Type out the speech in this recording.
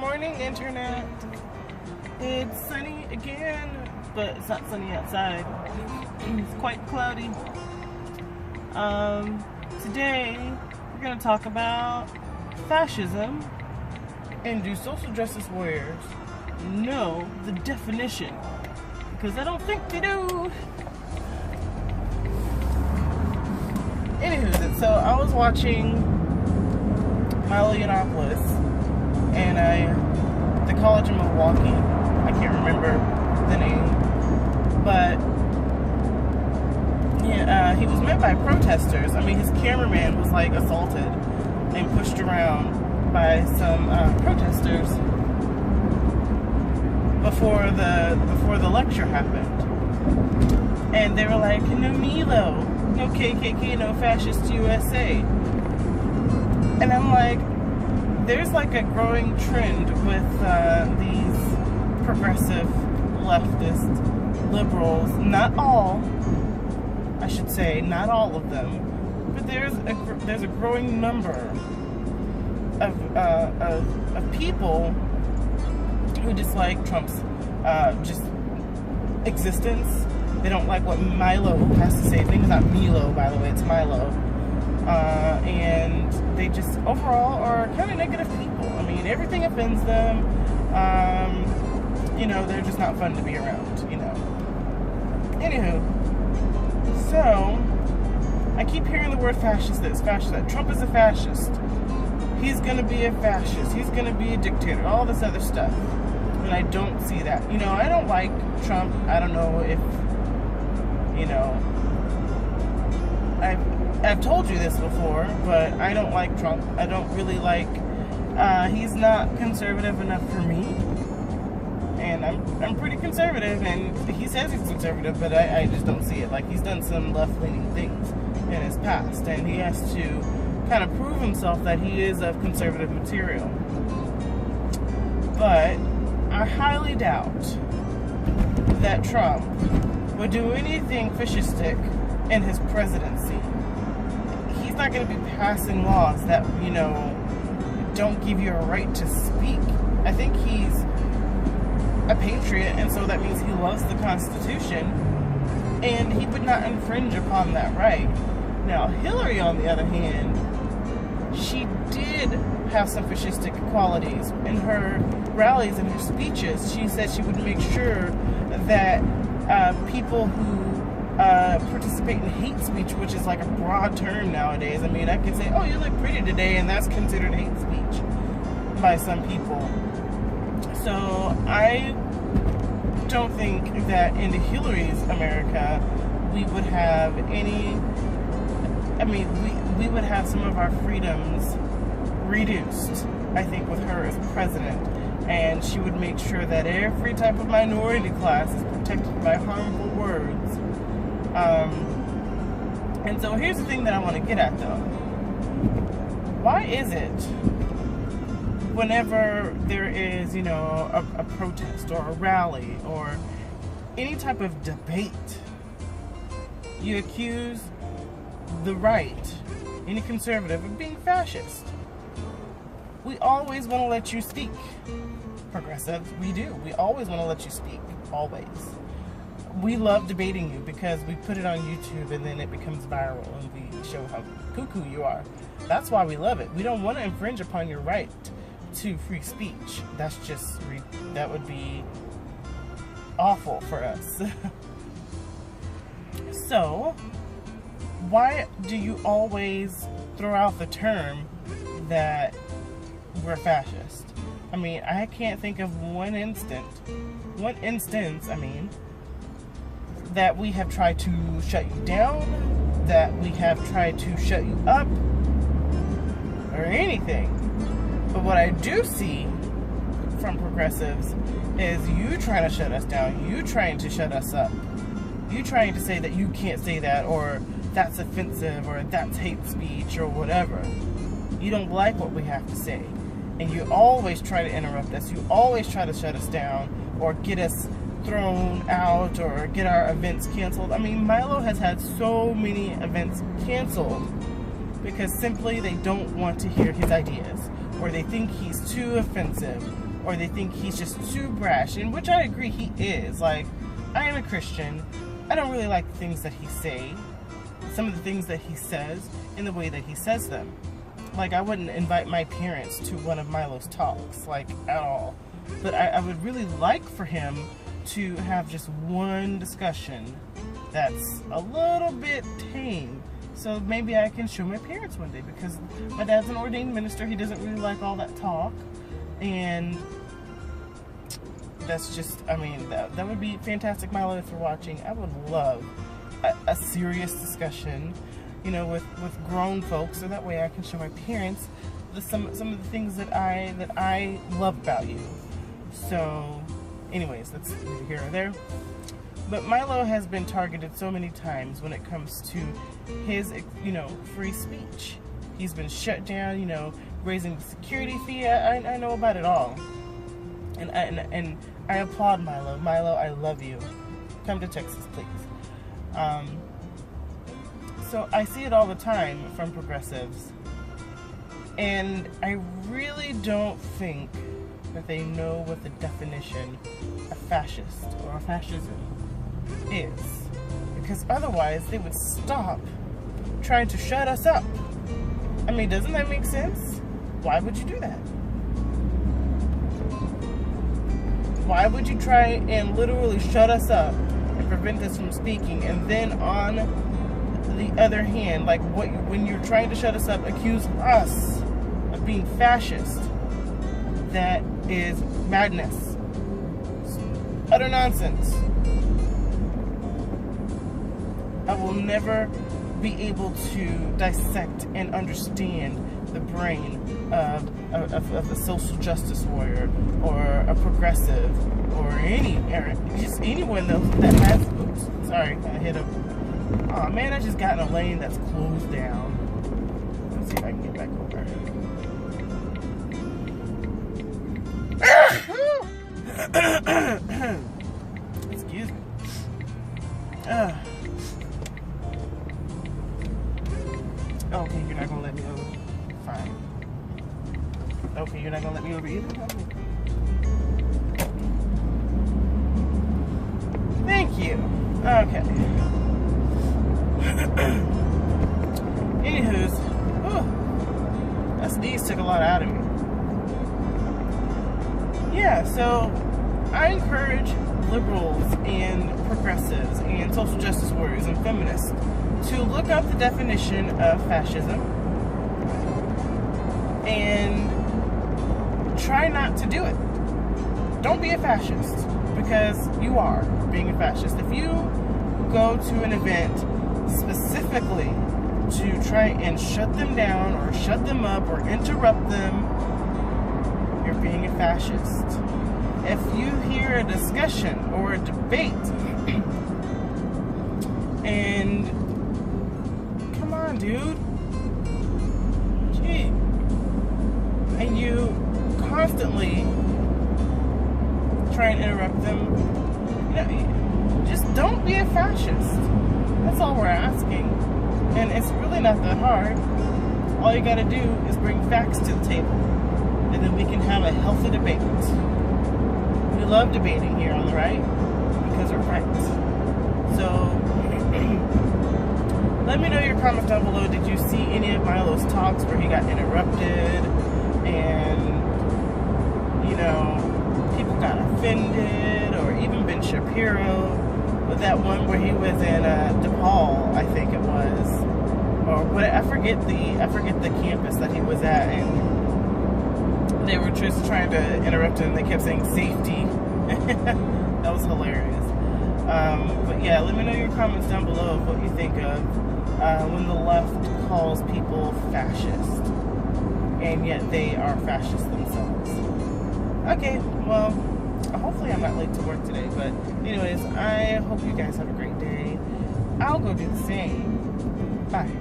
morning, Internet. It's sunny again, but it's not sunny outside. It's quite cloudy. Today, we're going to talk about fascism. And do social justice warriors know the definition? Because I don't think they do. Anywho, so I was watching Milo and the College of Milwaukee. I can't remember the name, but yeah, he was met by protesters. I mean, his cameraman was like assaulted and pushed around by some protesters before the lecture happened, and they were like, "No Milo, no KKK, no fascist USA." And I'm like, there's like a growing trend with these progressive leftist liberals. Not all, I should say, not all of them, but there's a growing number of people who dislike Trump's just existence. They don't like what Milo has to say. His name is not Milo, by the way, it's Milo. And they just overall are kind of negative people. I mean, everything offends them. You know, they're just not fun to be around, you know. Anywho, so I keep hearing the word fascist, that Trump is a fascist. He's going to be a fascist. He's going to be a dictator. All this other stuff. And I don't see that. You know, I don't like Trump. I don't know if, you know, I've told you this before, but I don't like Trump. I don't really like, he's not conservative enough for me. And I'm pretty conservative, and he says he's conservative, but I just don't see it. Like, he's done some left-leaning things in his past, and he has to kind of prove himself that he is of conservative material. But I highly doubt that Trump would do anything fascistic in his presidency. He's not going to be passing laws that, you know, don't give you a right to speak. I think he's a patriot, and so that means he loves the Constitution, and he would not infringe upon that right. Now, Hillary, on the other hand, she did have some fascistic qualities. In her rallies and her speeches, she said she would make sure that people who participate in hate speech, which is like a broad term nowadays. I mean, I can say, "Oh, you look pretty today," and that's considered hate speech by some people. So I don't think that in Hillary's America we would have any, I mean, we would have some of our freedoms reduced, I think, with her as president. And she would make sure that every type of minority class is protected by harmful words. And so here's the thing that I want to get at, though. Why is it whenever there is, you know, a protest or a rally or any type of debate, you accuse the right, any conservative, of being fascist? We always want to let you speak. Progressives, we do. We always want to let you speak. Always. We love debating you because we put it on YouTube and then it becomes viral and we show how cuckoo you are. That's why we love it. We don't want to infringe upon your right to free speech. That's just, that would be awful for us. So, why do you always throw out the term that we're fascist? I mean, I can't think of one instance, that we have tried to shut you down, that we have tried to shut you up, or anything. But what I do see from progressives is you trying to shut us down, you trying to shut us up, you trying to say that you can't say that, or that's offensive, or that's hate speech, or whatever. You don't like what we have to say. And you always try to interrupt us. You always try to shut us down, or get us thrown out, or get our events canceled. I mean, Milo has had so many events canceled because simply they don't want to hear his ideas, or they think he's too offensive, or they think he's just too brash, and which I agree he is. Like, I am a Christian. I don't really like the things that he say, some of the things that he says, and the way that he says them. Like, I wouldn't invite my parents to one of Milo's talks, like, at all. But I would really like for him to have just one discussion that's a little bit tame. So maybe I can show my parents one day, because my dad's an ordained minister. He doesn't really like all that talk. And that's just, I mean, that would be fantastic, Milo, if you're watching. I would love a serious discussion, you know, with grown folks, so that way I can show my parents some of the things that I love about you. So, anyways, that's neither here or there. But Milo has been targeted so many times when it comes to his, you know, free speech. He's been shut down, you know, raising the security fee. I know about it all. And I applaud Milo. Milo, I love you. Come to Texas, please. So I see it all the time from progressives. And I really don't think that they know what the definition of fascist or fascism is. Because otherwise they would stop trying to shut us up. I mean, doesn't that make sense? Why would you do that? Why would you try and literally shut us up and prevent us from speaking, and then on the other hand, like, when you're trying to shut us up, accuse us of being fascist? That is madness. Utter nonsense. I will never be able to dissect and understand the brain of a social justice warrior or a progressive or just anyone that has, oops, sorry, I hit him. Oh man, I just got in a lane that's closed down. Let's see if I can get back over. Excuse me. Okay, you're not gonna let me over. Fine. Okay, you're not gonna let me over either? Okay. Thank you. Okay. Anywho's, that sneeze took a lot out of me. Yeah, so I encourage liberals and progressives and social justice warriors and feminists to look up the definition of fascism and try not to do it. Don't be a fascist, because you are being a fascist. If you go to an event specifically to try and shut them down or shut them up or interrupt them, you're being a fascist. If you hear a discussion or a debate and come on, dude, gee, and you constantly try and interrupt them, you know, just don't be a fascist. That's all we're asking. And it's really not that hard. All you gotta do is bring facts to the table, and then we can have a healthy debate. We love debating here on the right, because we're right. So, let me know your comments down below. Did you see any of Milo's talks where he got interrupted, and, you know, people got offended, or even Ben Shapiro, with that one where he was in DePaul, I think it was, or what, I forget the campus that he was at, and they were just trying to interrupt him. They kept saying safety. That was hilarious. But yeah, let me know your comments down below of what you think of when the left calls people fascist, and yet they are fascists themselves. Okay, well, hopefully I'm not late to work today, but anyways, I hope you guys have a great day. I'll go do the same. Bye.